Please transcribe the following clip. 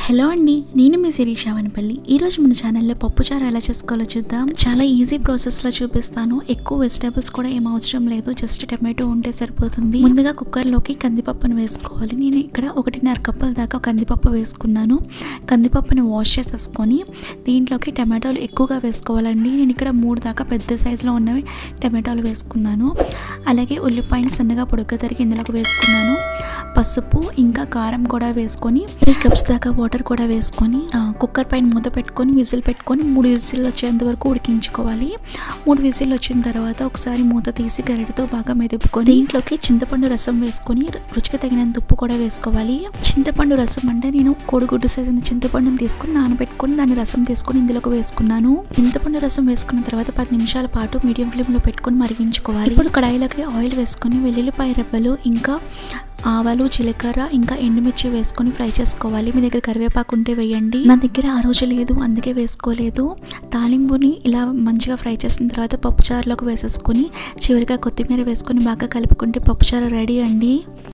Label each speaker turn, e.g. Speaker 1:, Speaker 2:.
Speaker 1: Hello అండి, నేను మీ శిరీష వనపల్లి. ఈరోజు మన ఛానల్లో పప్పుచారు ఎలా చేసుకోవాలో చూద్దాం. చాలా ఈజీ ప్రాసెస్లో చూపిస్తాను. ఎక్కువ వెజిటేబుల్స్ కూడా ఏం అవసరం లేదు, జస్ట్ టమాటో ఉంటే సరిపోతుంది. ముందుగా కుక్కర్లోకి కందిపప్పును వేసుకోవాలి. నేను ఇక్కడ 1.5 కప్పుల దాకా కందిపప్పు వేసుకున్నాను. కందిపప్పుని వాష్ చేసేసుకొని దీంట్లోకి టమాటోలు ఎక్కువగా వేసుకోవాలండి. నేను ఇక్కడ 3 దాకా పెద్ద సైజులో ఉన్నవి టమాటోలు వేసుకున్నాను. అలాగే ఉల్లిపాయని సన్నగా పొడుగ్గా తరిగి ఇందులోకి వేసుకున్నాను. పసుపు ఇంకా కారం కూడా వేసుకొని 3 కప్స్ దాకా వాటర్ కూడా వేసుకొని కుక్కర్ పైన మూత పెట్టుకొని విజిల్ పెట్టుకొని 3 విజిల్ వచ్చేంత వరకు ఉడికించుకోవాలి. 3 విజిల్ వచ్చిన తర్వాత ఒకసారి మూత తీసి గరిటెతో బాగా మెదుపుకొని దీంట్లోకి చింతపండు రసం వేసుకొని రుచికి తగినంత ఉప్పు కూడా వేసుకోవాలి. చింతపండు రసం అంటే నేను కోడిగుడ్డు సైజు చింతపండుని తీసుకొని నానబెట్టుకొని దాన్ని రసం తీసుకొని ఇందులోకి వేసుకున్నాను. చింతపండు రసం వేసుకున్న తర్వాత 10 నిమిషాల పాటు మీడియం ఫ్లేమ్లో పెట్టుకొని మరిగించుకోవాలి. ఇప్పుడు కడాయిలోకి ఆయిల్ వేసుకొని వెల్లుల్లిపాయ రెబ్బలు ఇంకా ఆవాలు, జీలకర్ర ఇంకా ఎండుమిర్చి వేసుకొని ఫ్రై చేసుకోవాలి. మీ దగ్గర కరివేపాకు ఉంటే వేయండి. నా దగ్గర ఆ రోజు లేదు, అందుకే వేసుకోలేదు. తాలింపుని ఇలా మంచిగా ఫ్రై చేసిన తర్వాత పప్పుచారులోకి వేసేసుకొని చివరిగా కొత్తిమీర వేసుకొని బాగా కలుపుకుంటే పప్పుచారు రెడీ అండి.